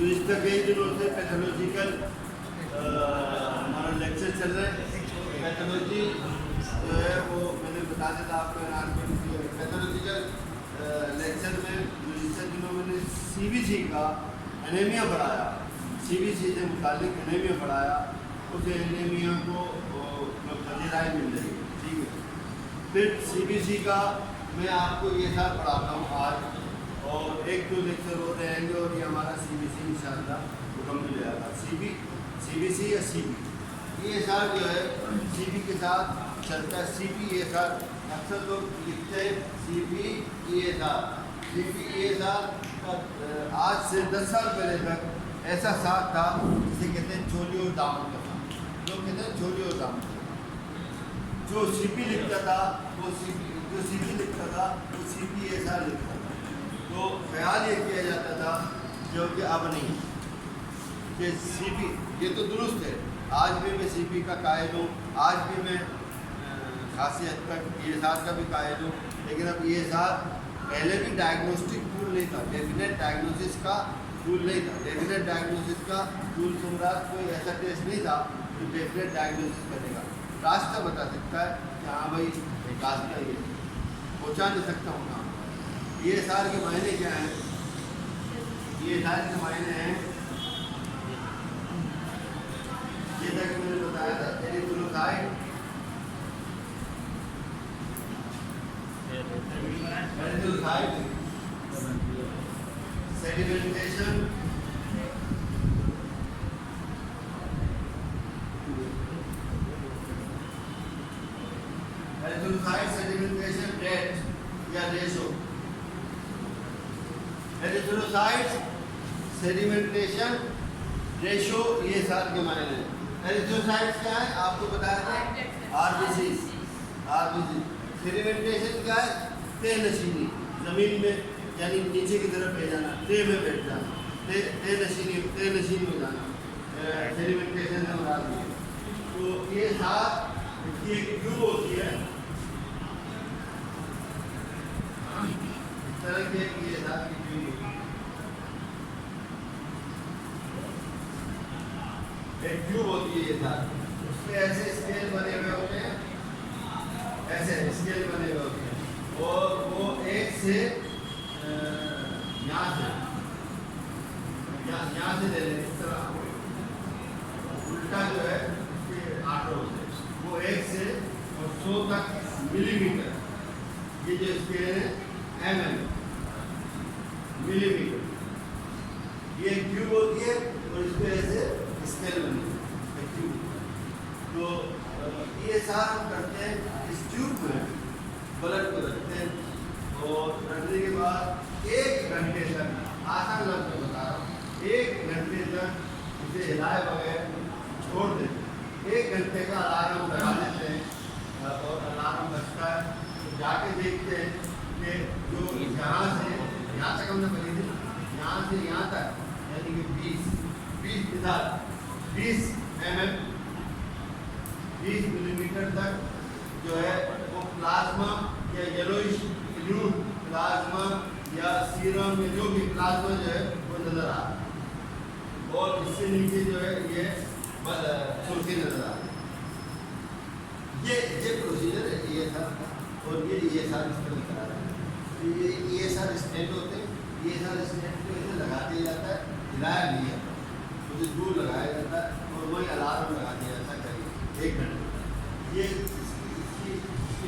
तो इसका कई दिनों से पैथोलॉजिकल हमारा लेक्चर चल रहा है। पैथोलॉजी जो है वो मैंने बता दिया था आपको पैथोलॉजिकल लेक्चर में पिछले दिनों मैंने सीबीसी का एनीमिया पढ़ाया, सीबीसी से मुतालिक एनीमिया पढ़ाया। उस एनीमिया को फजीराई मिल रही है, ठीक है। फिर सीबीसी का मैं आपको ये साथ पढ़ाता हूँ आज, और एक दो लेक्चर होते रहेंगे और ये हमारा सीबीसी इंशाअल्लाह मुकम्मल हो जाएगा। सीबीसी या सीबी ये साथ जो है सीबी के साथ चलता है। सीबी ये साथ अक्सर लोग लिखते हैं सीबी ये साथ, सीबी ये साथ आज से 10 साल पहले तक ऐसा साथ था जिसे कहते हैं चोली और दामन का साथ। लोग कहते हैं चोली और दामन। जो सीपी लिखता था वो सीपी, जो सीपी लिखता था वो सीपी ये साथ लिखता था। तो ख्याल ये किया जाता था जो कि अब नहीं कि सीपी ये तो दुरुस्त है। आज भी मैं सीपी का कायल हूँ, आज भी मैं खासी हद तक ये साथ का भी कायल हूँ। लेकिन अब ये साथ पहले भी डायग्नोस्टिक टूल नहीं था, डेफिनेट डायग्नोसिस का टूल नहीं था। डेफिनेट डायग्नोसिस का टूल तुम्हारा कोई ऐसा टेस्ट नहीं था जो डेफिनेट डायग्नोसिस करेगा। रास्ता बता सकता है कि हाँ भाई रास्ता ये पहुँचा नहीं सकता हूँ ना। ये सार के मायने क्या हैं? ये सार के मायने हैं ये तक मैंने बताया था erythrocyte, sedimentation, erythrocyte sedimentation rate या रेशो। एरिथ्रोसाइट सेडिमेंटेशन रेशो ये साल के मायने हैं। एरिथ्रोसाइट्स क्या है आपको बताया था? आरबीसी। सेडिमेंटेशन क्या है? तह नशीनी, जमीन में यानी नीचे की तरफ ले जाना, तह में बैठ जाना, तह नशीन हो जाना, सेडिमेंटेशन से मुराद है। तो ये साथ ये क्यों होती है इस तरह के ये साथ की क्यों होती है? एक ट्यूब होती है ये साथ, उसमें ऐसे स्केल बने हुए होते हैं, ऐसे स्केल बने हुए होते हैं और वो एक से यहाँ से ले लें इस तरह उल्टा जो है आठ होते हैं वो 1 से 100 तक मिलीमीटर। ये जो स्केल है mm मिलीमीटर, ये ट्यूब होती है और इस पर ऐसे स्केल बनी है। तो ये सारा हम करते हैं इस ट्यूब में ब्लड को रखते हैं और रखने के बाद 1 घंटे तक, आसान लफ्ज़ में बता रहा हूँ, 1 घंटे तक इसे हिलाए बगैर छोड़ देते। 1 घंटे का अलार्म लगा देते हैं और अलार्म बजता है तो जाके देखते हैं कि जो यहाँ तक हमने बनी थी, यहाँ से यहाँ तक यानी कि 20 मिलीमीटर तक जो है वो प्लाज्मा या येलोइश फ्लूइड प्लाज्मा या सीरम में जो भी प्लाज्मा जो है वो नजर आ रहा है और इससे नीचे जो है ये सुर्खी नजर आ रही है। ये प्रोसीजर है ये था और ये सारे इस्तेमाल करा रहे हैं। ये सारे स्टेट होते हैं, ये सारे स्टेट को इसे लगा दिया जाता है, हिलाया नहीं जाता, मुझे दूर लगाया जाता है और वही अलार्म लगा दिया जाता है करीब 1 घंटे। ये इसकी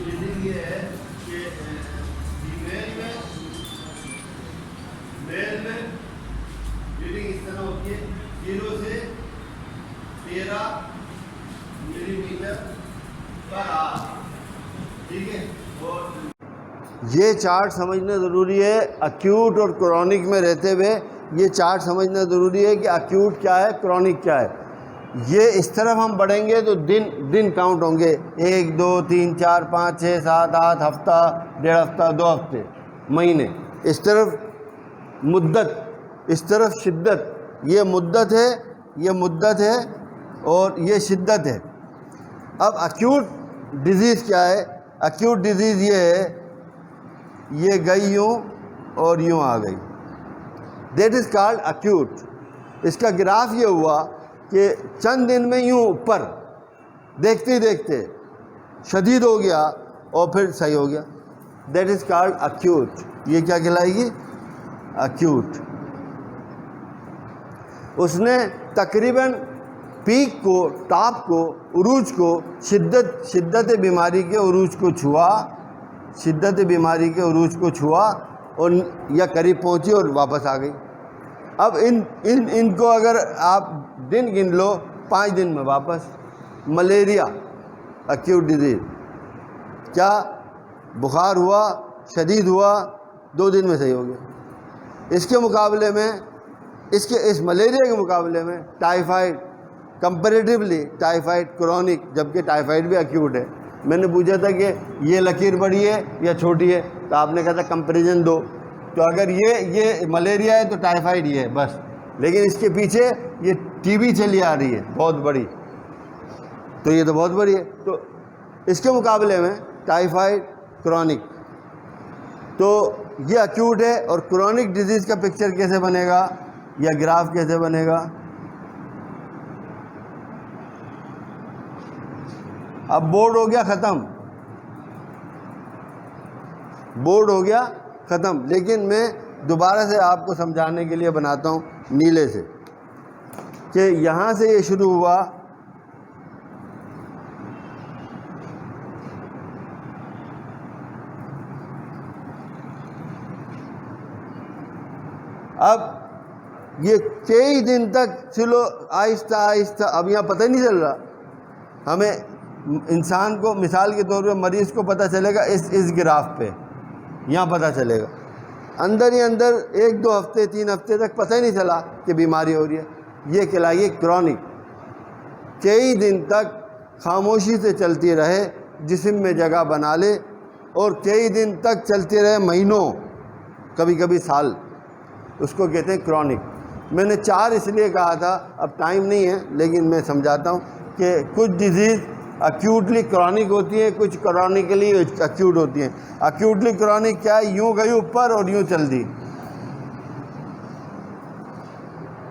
रीडिंग ये है कि मेल में रीडिंग इस तरह होती है 0 से 13 मिलीमीटर पर आवर, ठीक है। और ये चार्ट समझना ज़रूरी है एक्यूट और क्रॉनिक में रहते हुए। ये चार्ट समझना ज़रूरी है कि एक्यूट क्या है, क्रॉनिक क्या है। ये इस तरफ हम बढ़ेंगे तो दिन काउंट होंगे 1 2 3 4 5 6 7 8 हफ्ता, 1.5 हफ्ता, 2 हफ्ते, महीने। इस तरफ मुद्दत, इस तरफ शिद्दत। ये मुद्दत है और ये शिद्दत है। अब एक्यूट डिजीज़ क्या है? एक्यूट डिजीज़ ये है, ये गई यूँ और यूँ आ गई, दैट इज़ कॉल्ड एक्यूट। इसका ग्राफ ये हुआ कि चंद दिन में यूँ ऊपर देखते ही देखते शदीद हो गया और फिर सही हो गया। That is called acute. ये क्या कहलाएगी? अक्यूट। उसने तकरीबन पीक को, टॉप को, उरूज को, शिद्दत बीमारी के उरूज को छुआ, शिद्दत बीमारी के उरूज को छुआ और या करीब पहुंची और वापस आ गई। अब इनको अगर आप दिन गिन लो, 5 दिन में वापस। मलेरिया एक्यूट डिजीज़, क्या बुखार हुआ, शदीद हुआ, 2 दिन में सही हो गया। इसके मुकाबले में, इस मलेरिया के मुकाबले में टाइफाइड, कंपैरेटिवली टाइफाइड क्रोनिक, जबकि टाइफाइड भी एक्यूट है। मैंने पूछा था कि ये लकीर बड़ी है या छोटी है, तो आपने कहा था कंपैरिजन दो। तो अगर ये मलेरिया है तो टाइफाइड ये है बस, लेकिन इसके पीछे ये टीबी चली आ रही है बहुत बड़ी, तो ये तो बहुत बड़ी है। तो इसके मुकाबले में टाइफाइड क्रोनिक, तो ये एक्यूट है। और क्रोनिक डिजीज़ का पिक्चर कैसे बनेगा या ग्राफ कैसे बनेगा? अब बोर्ड हो गया ख़त्म, बोर्ड हो गया ख़त्म, लेकिन मैं दोबारा से आपको समझाने के लिए बनाता हूँ नीले से, कि यहाँ से ये शुरू हुआ, अब ये कई दिन तक चलो आहिस्ता आहिस्ता, अब यहाँ पता ही नहीं चल रहा हमें। इंसान को मिसाल के तौर पे मरीज़ को पता चलेगा इस ग्राफ पे, यहाँ पता चलेगा। अंदर ही अंदर 1-2 हफ्ते 3 हफ्ते तक पता ही नहीं चला कि बीमारी हो रही है। ये कहलाइए क्रोनिक। कई दिन तक खामोशी से चलती रहे, जिस्म में जगह बना ले, और कई दिन तक चलते रहे, महीनों, कभी कभी साल, उसको कहते हैं क्रोनिक। मैंने 4 इसलिए कहा था, अब टाइम नहीं है, लेकिन मैं समझाता हूँ कि कुछ डिजीज़ एक्यूटली क्रॉनिक होती है, कुछ क्रॉनिकली एक्यूट होती हैं। एक्यूटली क्रॉनिक क्या है? यूँ गई ऊपर और यूँ चल दी,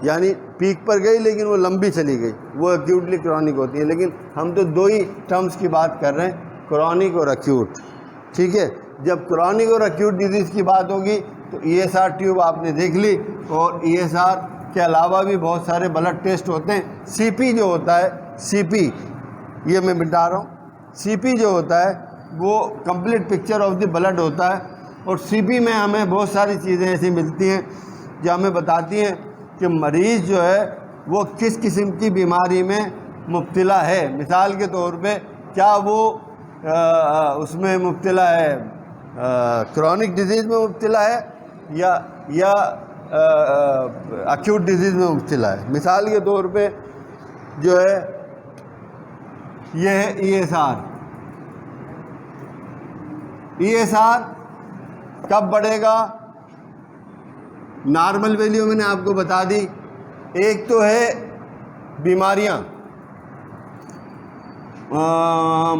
यानी पीक पर गई लेकिन वो लंबी चली गई, वो एक्यूटली क्रॉनिक होती है। लेकिन हम तो 2 ही टर्म्स की बात कर रहे हैं, क्रॉनिक और एक्यूट, ठीक है। जब क्रॉनिक और एक्यूट डिजीज़ की बात होगी तो ESR ट्यूब आपने देख ली, और ESR के अलावा भी बहुत सारे ब्लड टेस्ट होते हैं। CP जो होता है, CP ये मैं मिटा रहा हूँ, CP जो होता है वो complete picture of the blood होता है। और CP में हमें बहुत सारी चीज़ें ऐसी मिलती हैं जो हमें बताती हैं कि मरीज़ जो है वो किस किस्म की बीमारी में मुब्तला है। मिसाल के तौर पे क्या वो उसमें मुब्तला है, क्रॉनिक डिजीज़ में मुब्तला है या एक्यूट डिजीज़ में मुब्तला है। मिसाल के तौर पे जो है ये है ESR। ESR कब बढ़ेगा? नॉर्मल वैल्यू मैंने आपको बता दी। एक तो है बीमारियां,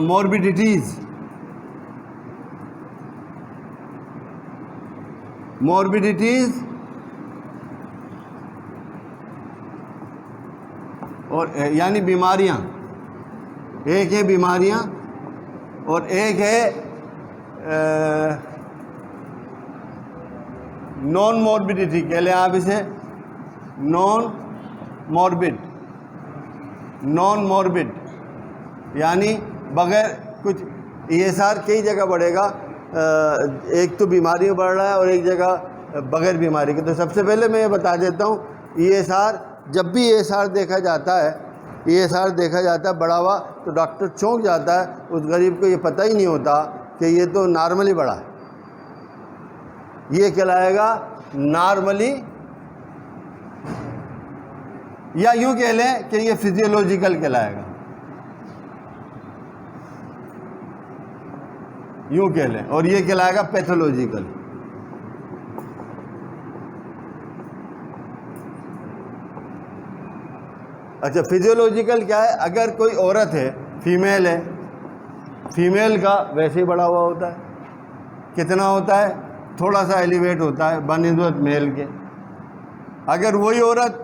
मॉर्बिडिटीज़, और यानी बीमारियां, एक है बीमारियां और एक है नॉन मॉर्बिडिटी, कह लें आप इसे नॉन मॉर्बिड, यानी बगैर कुछ। ESR कई जगह बढ़ेगा, एक तो बीमारी में बढ़ रहा है और एक जगह बगैर बीमारी के। तो सबसे पहले मैं ये बता देता हूँ, ESR, जब भी ESR देखा जाता है बढ़ा हुआ, तो डॉक्टर चौंक जाता है। उस गरीब को ये पता ही नहीं होता कि ये तो नॉर्मली बढ़ा है। ये कहलाएगा नॉर्मली, या यूँ कह लें कि ये फिजियोलॉजिकल कहलाएगा, यूँ कह लें। और ये कहलाएगा पैथोलॉजिकल। अच्छा, फिजियोलॉजिकल क्या है? अगर कोई औरत है, फीमेल है, फीमेल का वैसे ही बढ़ा हुआ होता है। कितना होता है? थोड़ा सा एलिवेट होता है बनिस्बत मेल के। अगर वही औरत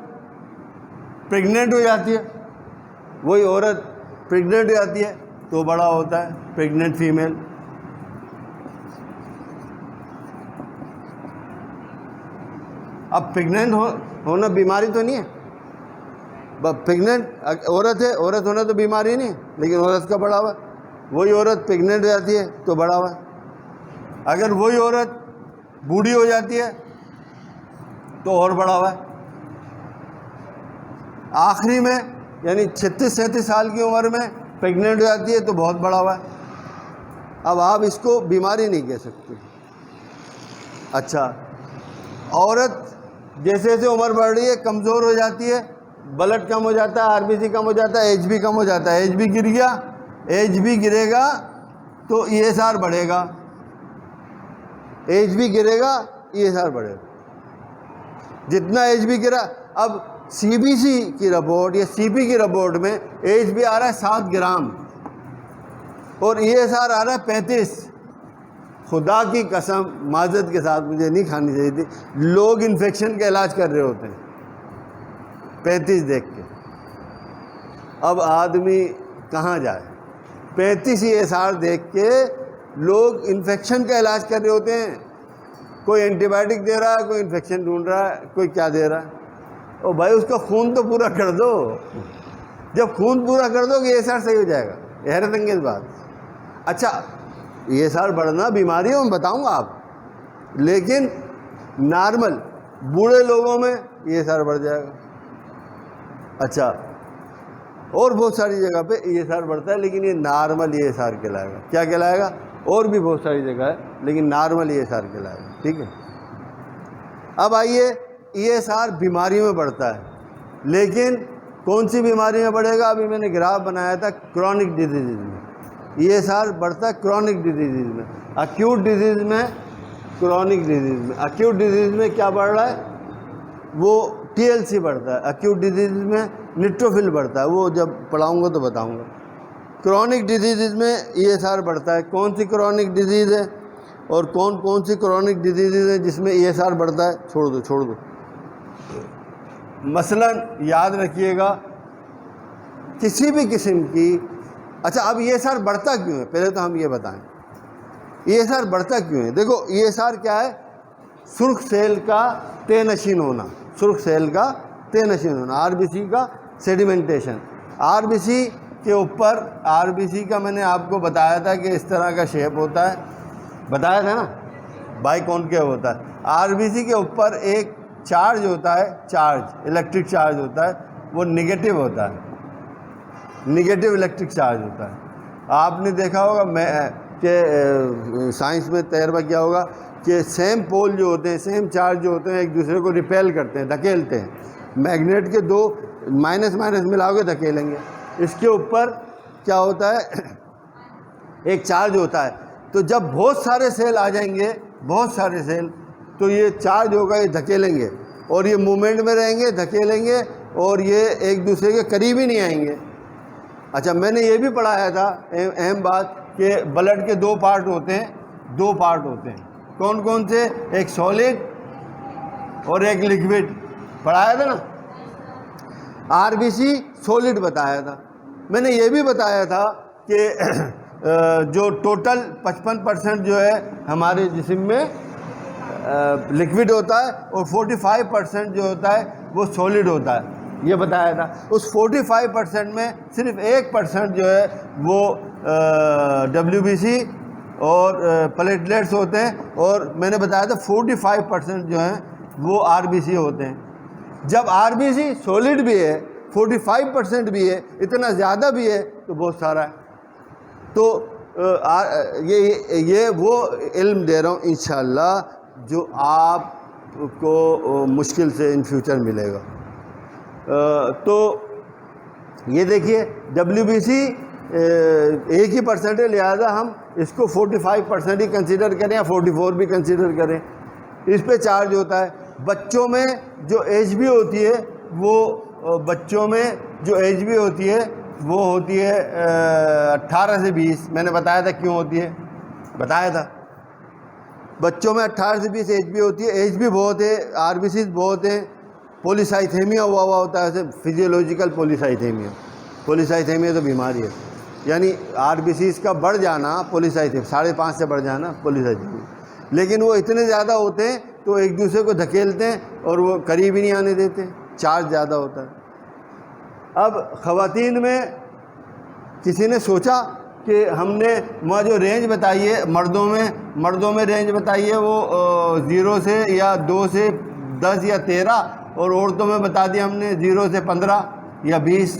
प्रेग्नेंट हो जाती है, वही औरत प्रेग्नेंट हो जाती है तो बड़ा होता है, प्रेग्नेंट फीमेल। अब प्रेग्नेंट होना बीमारी तो नहीं है, प्रेग्नेंट औरत है, औरत होना तो बीमारी नहीं है, लेकिन औरत का बड़ा हुआ। वही औरत प्रेग्नेंट हो जाती है तो बड़ा हुआ। अगर वही औरत बूढ़ी हो जाती है तो और बड़ा हुआ। आखिरी में यानी 36-37 साल की उम्र में प्रेग्नेंट हो जाती है तो बहुत बड़ा हुआ। अब आप इसको बीमारी नहीं कह सकते। अच्छा, औरत जैसे जैसे उम्र बढ़ रही है कमज़ोर हो जाती है, ब्लड कम हो जाता है, आरबीसी कम हो जाता है, एच बी कम हो जाता है। एच बी गिर गया, एच बी गिरेगा तो ईएसआर बढ़ेगा, एच बी गिरेगा ईएसआर बढ़ेगा। जितना एच बी गिरा, अब सीबीसी की रिपोर्ट या सीपी की रिपोर्ट में एच बी आ रहा है 7 ग्राम और ईएसआर आ रहा है 35। खुदा की कसम, माजरत के साथ, मुझे नहीं खानी चाहिए थी, लोग इन्फेक्शन का इलाज कर रहे होते हैं 35 देख के। अब आदमी कहाँ जाए? 35 ईएसआर देख के लोग इन्फेक्शन का इलाज कर रहे होते हैं। कोई एंटीबायोटिक दे रहा है, कोई इन्फेक्शन ढूंढ रहा है, कोई क्या दे रहा है। ओ भाई, उसका खून तो पूरा कर दो। जब खून पूरा कर दोगे ईएसआर सही हो जाएगा। हैरत अंगेज बात। अच्छा, ईएसआर बढ़ना बीमारी है, मैं बताऊंगा आप, लेकिन नॉर्मल बूढ़े लोगों में ईएसआर बढ़ जाएगा। अच्छा, और बहुत सारी जगह पे ईएसआर बढ़ता है, लेकिन ये नॉर्मल ईएसआर कहलाएगा। क्या कहलाएगा? और भी बहुत सारी जगह है, लेकिन नॉर्मल ईएसआर कहलाएगा। ठीक है। अब आइए, ईएसआर बीमारियों में बढ़ता है, लेकिन कौन सी बीमारी में बढ़ेगा? अभी मैंने ग्राफ बनाया था क्रॉनिक डिजीज में ईएसआर बढ़ता है, क्रॉनिक डिजीज में, अक्यूट डिजीज में, क्रॉनिक डिजीज में। अक्यूट डिजीज में क्या बढ़ रहा है? वो टीएलसी बढ़ता है। अक्यूट डिजीज में न्यूट्रोफिल बढ़ता है, वो जब पढ़ाऊंगा तो बताऊंगा। क्रॉनिक डिजीज में ईएसआर बढ़ता है। कौन सी क्रॉनिक डिजीज़ है और कौन कौन सी क्रॉनिक डिजीज़ है जिसमें ईएसआर बढ़ता है? छोड़ दो। मसलन याद रखिएगा, किसी भी किस्म की। अच्छा, अब ईएसआर बढ़ता क्यों है? पहले तो हम ये बताएं, ईएसआर बढ़ता क्यों है। देखो, ईएसआर क्या है? सुर्ख सेल का तयनशीन होना, सुर्ख सेल का तयनशीन होना, आरबीसी का सेडिमेंटेशन। आरबीसी के ऊपर, आरबीसी का मैंने आपको बताया था कि इस तरह का शेप होता है, बताया था ना, बाइकॉन्केव होता है। आरबीसी के ऊपर एक चार्ज होता है, चार्ज, इलेक्ट्रिक चार्ज होता है, वो निगेटिव होता है, निगेटिव इलेक्ट्रिक चार्ज होता है। आपने देखा होगा कि साइंस में तजर्बा किया होगा कि सेम पोल जो होते हैं, सेम चार्ज जो होते हैं, एक दूसरे को रिपेल करते हैं, धकेलते हैं। मैग्नेट के दो माइनस माइनस मिलाओगे धकेलेंगे। इसके ऊपर क्या होता है? एक चार्ज होता है। तो जब बहुत सारे सेल आ जाएंगे, बहुत सारे सेल, तो ये चार्ज होगा, ये धकेलेंगे और ये मूवमेंट में रहेंगे, धकेलेंगे और ये एक दूसरे के करीब ही नहीं आएंगे। अच्छा, मैंने ये भी पढ़ाया था, अहम बात, कि ब्लड के 2 पार्ट होते हैं, 2 पार्ट होते हैं। कौन कौन से? एक सॉलिड और एक लिक्विड, पढ़ाया था ना। आरबीसी सॉलिड बताया था। मैंने ये भी बताया था कि जो टोटल 55% जो है हमारे जिस्म में लिक्विड होता है और 45% जो होता है वो सॉलिड होता है, ये बताया था। उस 45% में सिर्फ 1% जो है वो WBC और प्लेटलेट्स होते हैं, और मैंने बताया था 45% जो हैं वो RBC होते हैं। जब RBC सॉलिड भी है, 45% भी है, इतना ज़्यादा भी है, तो बहुत सारा है। तो ये वो इल्म दे रहा हूँ इंशाअल्लाह, जो आपको मुश्किल से इन फ्यूचर मिलेगा। तो ये देखिए, WBC एक ही परसेंट है, लिहाजा हम इसको 45% ही कंसीडर करें या 44 भी कंसीडर करें। इस पे चार्ज होता है। बच्चों में जो HB होती है, वो बच्चों में जो HB होती है वो होती है 18 से 20। मैंने बताया था क्यों होती है, बताया था। बच्चों में 18 से 20 HB होती है। HB बहुत है, RBC बहुत है, पॉलीसाइथेमिया हुआ होता है, ऐसे फिजियोलॉजिकल पॉलीसाइथेमिया। पॉलीसाइथेमिया तो बीमारी है, यानी आरबीसीज का बढ़ जाना, पॉलीसाइथेमिया 5.5 से बढ़ जाना पॉलीसाइथेमिया। लेकिन वो इतने ज़्यादा होते हैं तो एक दूसरे को धकेलते हैं और वो करीब ही नहीं आने देते, चार्ज ज़्यादा होता है। अब ख़वातीन में किसी ने सोचा कि हमने वहाँ जो रेंज बताई है मर्दों में रेंज बताई है वो 0 से या 2 से 10 या 13, और औरतों में बता दिया हमने 0 से 15 या 20।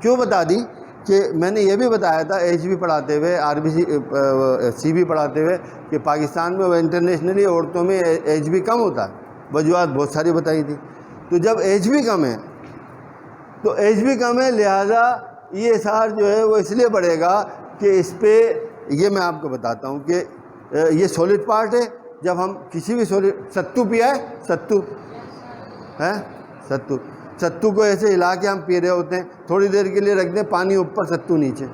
क्यों बता दी कि मैंने ये भी बताया था HB पढ़ाते हुए, RBC CB पढ़ाते हुए कि पाकिस्तान में व इंटरनेशनली औरतों में HB कम होता है, वजूहत बहुत सारी बताई थी। तो जब HB कम है तो HB कम है, लिहाजा ESR जो है वो इसलिए बढ़ेगा कि इस पे, ये मैं आपको बताता हूँ कि ये सॉलिड पार्ट है। जब हम किसी भी सॉलिड, सत्तू पिया है, सत्तू है, सत्तू को ऐसे हिला के हम पी रहे होते हैं, थोड़ी देर के लिए रख दें, पानी ऊपर सत्तू नीचे।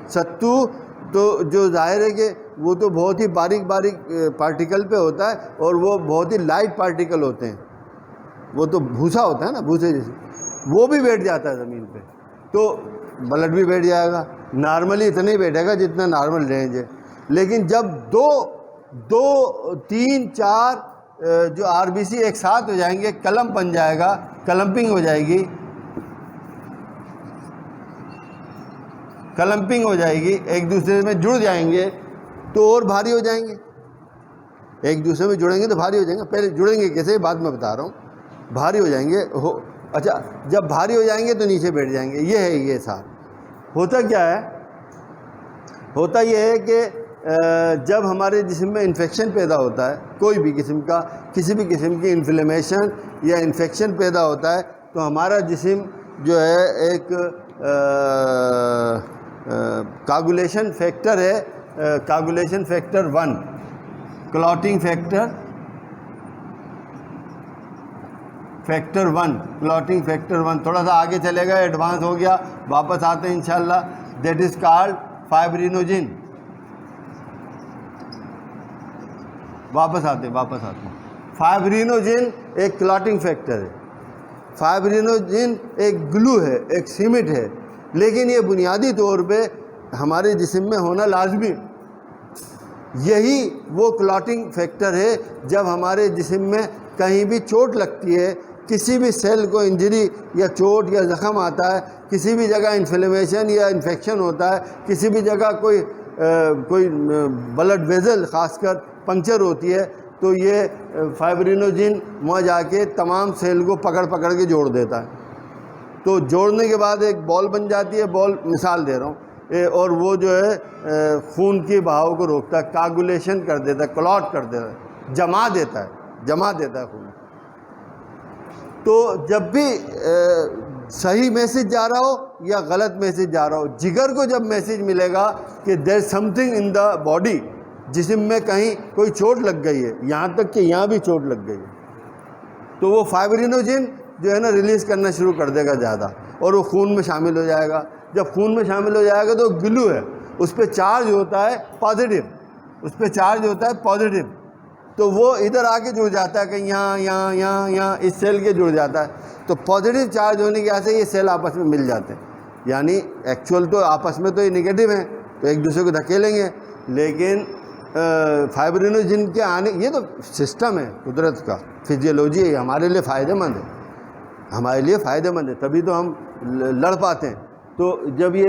सत्तू तो जो जाहिर है कि वो तो बहुत ही बारीक पार्टिकल पे होता है, और वो बहुत ही लाइट पार्टिकल होते हैं, वो तो भूसा होता है ना, भूसे जैसे, वो भी बैठ जाता है ज़मीन पे, तो ब्लड भी बैठ जाएगा। नॉर्मली इतना ही बैठेगा जितना नॉर्मल रेंज है। लेकिन जब 2, 3, 4 जो आरबीसी एक साथ हो जाएंगे, कलम बन जाएगा, क्लम्पिंग हो जाएगी, एक दूसरे में जुड़ जाएंगे तो और भारी हो जाएंगे। एक दूसरे में जुड़ेंगे तो भारी हो जाएंगे। पहले जुड़ेंगे कैसे, बाद में बता रहा हूँ। भारी हो जाएंगे, अच्छा, जब भारी हो जाएंगे तो नीचे बैठ जाएंगे। ये है ये साथ। होता क्या है, होता ये है कि जब हमारे जिस्म में इन्फेक्शन पैदा होता है, कोई भी किस्म का, किसी भी किस्म की इन्फ्लेमेशन या इन्फेक्शन पैदा होता है, तो हमारा जिस्म जो है एक कागुलेशन फैक्टर है, कागुलेशन फैक्टर 1, क्लॉटिंग फैक्टर 1, थोड़ा सा आगे चलेगा, एडवांस हो गया, वापस आते हैं इंशाल्लाह। That is called fibrinogen. वापस आते फाइब्रिनोजिन एक क्लॉटिंग फैक्टर है। फाइब्रिनोजिन एक ग्लू है, एक सीमेंट है, लेकिन ये बुनियादी तौर पे हमारे जिस्म में होना लाजमी। यही वो क्लॉटिंग फैक्टर है, जब हमारे जिस्म में कहीं भी चोट लगती है, किसी भी सेल को इंजरी या चोट या ज़ख़म आता है, किसी भी जगह इन्फ्लेमेशन या इन्फेक्शन होता है, किसी भी जगह कोई ब्लड वेजल ख़ासकर पंक्चर होती है, तो ये फाइब्रिनोजिन वहाँ जाके तमाम सेल को पकड़ के जोड़ देता है। तो जोड़ने के बाद एक बॉल बन जाती है, बॉल मिसाल दे रहा हूँ, और वो जो है खून के बहाव को रोकता है, कागुलेशन कर देता है, क्लॉट कर देता है, जमा देता है खून। तो जब भी सही मैसेज जा रहा हो या गलत मैसेज जा रहा हो, जिगर को जब मैसेज मिलेगा कि there something in the body, जिस्म में कहीं कोई चोट लग गई है, यहाँ तक कि यहाँ भी चोट लग गई है, तो वो फाइब्रिनोजिन जो है ना रिलीज़ करना शुरू कर देगा ज़्यादा, और वो खून में शामिल हो जाएगा। जब खून में शामिल हो जाएगा तो ग्लू है, उस पर चार्ज होता है पॉजिटिव, तो वो इधर आके जुड़ जाता है, कहीं यहाँ इस सेल के जुड़ जाता है। तो पॉजिटिव चार्ज होने की वजह से ये सेल आपस में मिल जाते हैं, यानी एक्चुअल तो आपस में तो ये नेगेटिव हैं, तो एक दूसरे को धकेलेंगे, लेकिन फाइब्रिनोजिन के आने, ये तो सिस्टम है कुदरत का, फिजियोलॉजी है, हमारे लिए फ़ायदेमंद है, तभी तो हम लड़ पाते हैं। तो जब ये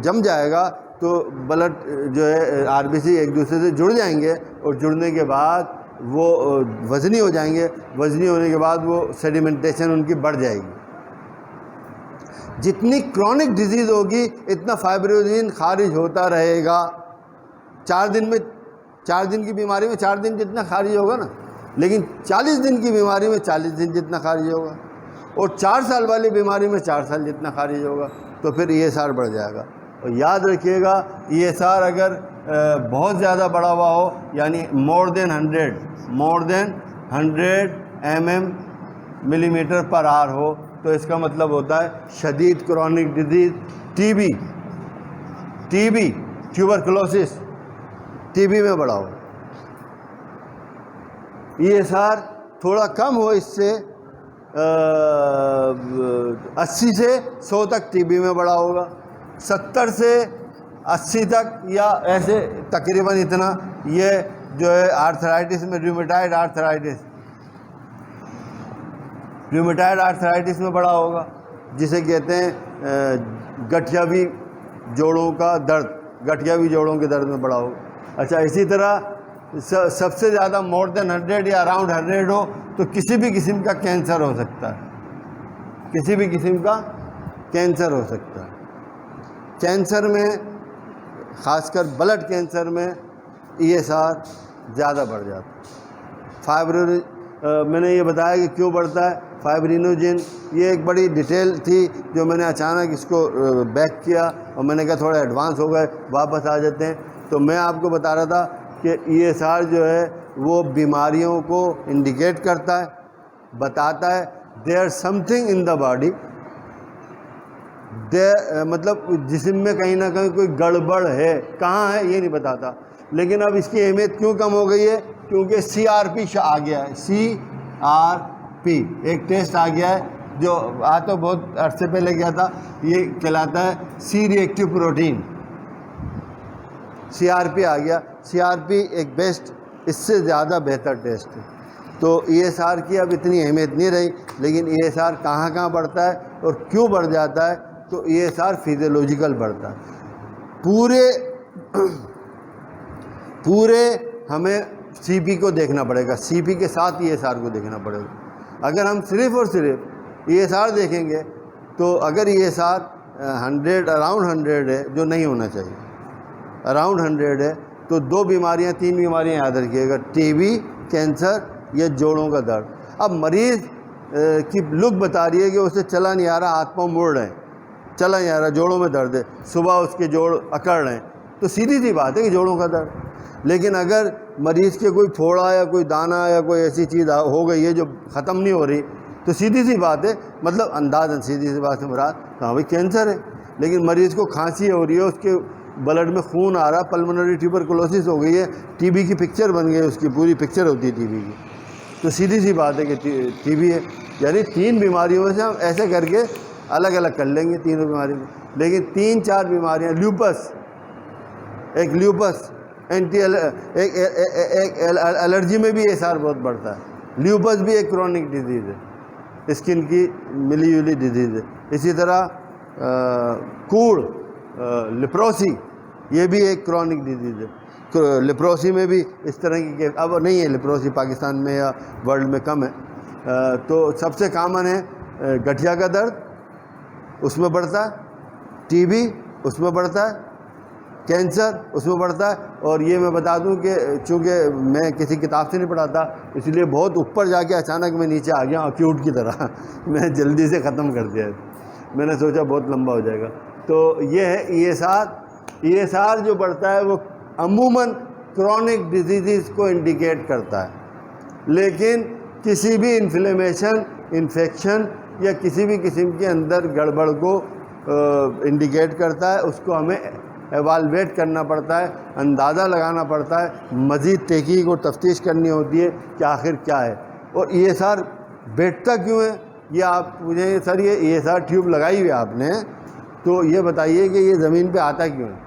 जम जाएगा तो ब्लड जो है आरबीसी एक दूसरे से जुड़ जाएंगे, और जुड़ने के बाद वो वज़नी हो जाएंगे, वज़नी होने के बाद वो सेडिमेंटेशन उनकी बढ़ जाएगी। जितनी क्रॉनिक डिजीज़ होगी इतना फाइब्रिनोजिन खारिज होता रहेगा। 4 दिन की बीमारी में 4 दिन जितना खारिज होगा ना, लेकिन 40 दिन की बीमारी में 40 दिन जितना खारिज होगा, और 4 साल वाली बीमारी में 4 साल जितना खारिज होगा, तो फिर ESR बढ़ जाएगा। और याद रखिएगा, ESR अगर बहुत ज़्यादा बढ़ा हुआ हो, यानी more than 100 millimetre per hour हो, तो इसका मतलब होता है शदीद chronic disease, TB, tuberculosis, TB में बढ़ा हो। ESR थोड़ा कम हो इससे 80 से 100 तक टीबी में बढ़ा होगा, 70 से 80 तक या ऐसे तकरीबन इतना ये जो है आर्थराइटिस में रूमेटाइड आर्थराइटिस में बढ़ा होगा, जिसे कहते हैं गठियावी जोड़ों का दर्द, गठियावी जोड़ों के दर्द में बढ़ा होगा। अच्छा, इसी तरह सबसे ज़्यादा मोर देन 100 या अराउंड 100 हो तो किसी भी किस्म का कैंसर हो सकता है, किसी भी किस्म का कैंसर हो सकता है। कैंसर में, ख़ासकर ब्लड कैंसर में ESR ज़्यादा बढ़ जाता है। मैंने ये बताया कि क्यों बढ़ता है। फाइब्रिनोजिन, ये एक बड़ी डिटेल थी जो मैंने अचानक इसको बैक किया और मैंने कहा थोड़ा एडवांस हो गए, वापस आ जाते हैं। तो मैं आपको बता रहा था कि ESR जो है वो बीमारियों को इंडिकेट करता है, बताता है there something in the body, मतलब जिस्म में कहीं ना कहीं कोई गड़बड़ है, कहाँ है ये नहीं बताता। लेकिन अब इसकी अहमियत क्यों कम हो गई है? क्योंकि CRP आ गया है। CRP एक टेस्ट आ गया है जो तो बहुत अरसे पहले गया था, ये कहलाता है सी रिएक्टिव प्रोटीन। CRP आ गया। CRP एक बेस्ट, इससे ज़्यादा बेहतर टेस्ट है। तो ESR की अब इतनी अहमियत नहीं रही, लेकिन ESR कहाँ कहाँ बढ़ता है और क्यों बढ़ जाता है? तो ESR फिजियोलॉजिकल बढ़ता है। पूरे हमें CP को देखना पड़ेगा, CP के साथ ESR को देखना पड़ेगा। अगर हम सिर्फ़ और सिर्फ ESR देखेंगे तो अगर ESR 100 अराउंड 100 है, जो नहीं होना चाहिए, अराउंड 100 है, तो 2 बीमारियां 3 बीमारियां याद रखिएगा, TB, कैंसर या जोड़ों का दर्द। अब मरीज़ की लुक बता रही है कि उसे चला नहीं आ रहा, हाथ पाँव मुड़ रहे हैं, चला नहीं आ रहा, जोड़ों में दर्द है, सुबह उसके जोड़ अकड़ रहे हैं, तो सीधी सी बात है कि जोड़ों का दर्द। लेकिन अगर मरीज़ के कोई फोड़ा या कोई दाना या कोई ऐसी चीज़ हो गई है जो ख़त्म नहीं हो रही, तो सीधी सी बात है, मतलब अंदाज़न सीधी सी बात है मुराद, हाँ भाई कैंसर है। लेकिन मरीज़ को खांसी हो रही है, उसके ब्लड में खून आ रहा, पल्मोनरी ट्यूबरकुलोसिस हो गई है, TB की पिक्चर बन गई, उसकी पूरी पिक्चर होती है TB की, तो सीधी सी बात है कि TB है। यानी 3 बीमारियों में से हम ऐसे करके अलग अलग कर लेंगे तीनों बीमारी को। लेकिन 3-4 बीमारियाँ, ल्यूपस, एक ल्यूपस एक एलर्जी में भी ESR बहुत बढ़ता है। ल्यूपस भी एक क्रॉनिक डिजीज़ है, स्किन की मिली जुली डिजीज़ है। इसी तरह कूड़, लिप्रोसी, ये भी एक क्रॉनिक डिजीज़ है। लिप्रोसी में भी इस तरह की, अब नहीं है लिप्रोसी पाकिस्तान में या वर्ल्ड में कम है, तो सबसे कॉमन है गठिया का दर्द, उसमें बढ़ता है, TB उसमें बढ़ता है, कैंसर उसमें बढ़ता है। और ये मैं बता दूं कि चूँकि मैं किसी किताब से नहीं पढ़ाता, इसलिए बहुत ऊपर जाके अचानक मैं नीचे आ गया अक्यूट की तरह मैं जल्दी से ख़त्म कर दिया, मैंने सोचा बहुत लंबा हो जाएगा। तो ये है ESR जो बढ़ता है वो अमूमन क्रॉनिक डिजीज़ को इंडिकेट करता है, लेकिन किसी भी इन्फ्लेमेशन, इन्फेक्शन या किसी भी किस्म के अंदर गड़बड़ को इंडिकेट करता है। उसको हमें एवालुएट करना पड़ता है, अंदाज़ा लगाना पड़ता है, मज़ीद तहकीक और तफ्तीश करनी होती है कि आखिर क्या है। और ESR बैठता क्यों है? ये आप मुझे सर ये ESR ट्यूब लगाई हुई आपने, तो ये बताइए कि ये ज़मीन पे आता क्यों है?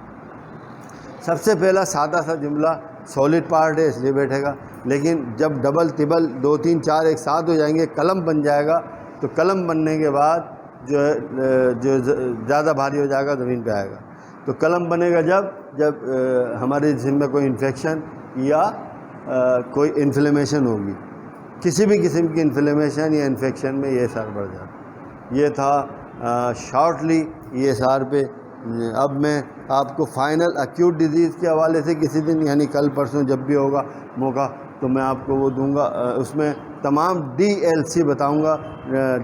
सबसे पहला सादा सा जुमला, सॉलिड पार्ट है इसलिए बैठेगा, लेकिन जब डबल तिबल 2 3 4 एक साथ हो जाएंगे, कलम बन जाएगा, तो कलम बनने के बाद जो है जो ज़्यादा भारी हो जाएगा, ज़मीन पे आएगा। तो कलम बनेगा जब हमारे जिस्म में कोई इन्फेक्शन या कोई इन्फ्लेमेशन होगी, किसी भी किस्म की इन्फ्लेमेशन या इन्फेक्शन में ESR बढ़ जाता। ये था शॉर्टली ESR पे। अब मैं आपको फाइनल एक्यूट डिजीज़ के हवाले से किसी दिन, यानी कल परसों जब भी होगा मौका, तो मैं आपको वो दूंगा, उसमें तमाम DLC बताऊंगा,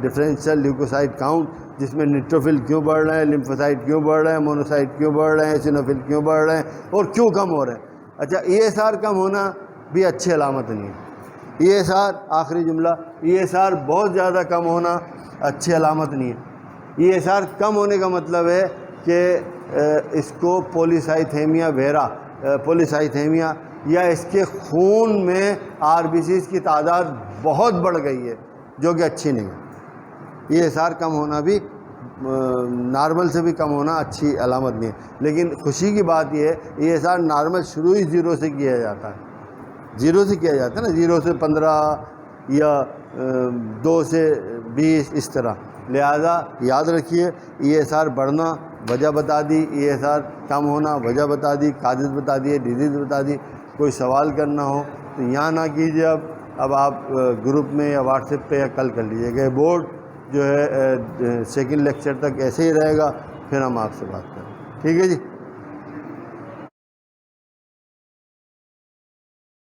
डिफरेंशियल ल्यूकोसाइट काउंट, जिसमें न्यूट्रोफिल क्यों बढ़ रहे हैं, लिम्फोसाइट क्यों बढ़ रहे हैं, मोनोसाइट क्यों बढ़ रहे हैं, एसिनोफिल क्यों बढ़ रहे हैं और क्यों कम हो रहे हैं। अच्छा, ESR कम होना भी अच्छी अलामत नहीं है। ESR, आखिरी जुमला, ESR बहुत ज़्यादा कम होना अच्छी अलामत नहीं है। ESR कम होने का मतलब है कि इसको पॉलीसाइथेमिया वेरा, पॉलीसाइथेमिया या इसके खून में RBCs की तादाद बहुत बढ़ गई है, जो कि अच्छी नहीं है। ESR कम होना भी नॉर्मल से भी कम होना अच्छी अलामत नहीं है। लेकिन खुशी की बात यह है ESR नॉर्मल शुरू ही 0 से किया जाता है, 0 से किया जाता है ना, 0 से 15 या 2 से 20 इस तरह। लिहाजा याद रखिए ESR बढ़ना वजह बता दी, ESR कम होना वजह बता दी, काजेज़ बता दिए, डिजीज़ बता दी। कोई सवाल करना हो तो यहाँ ना कीजिए, अब आप ग्रुप में या व्हाट्सएप पे या कल कर लीजिएगा। बोर्ड जो है सेकंड लेक्चर तक ऐसे ही रहेगा, फिर हम आपसे बात करें। ठीक है जी।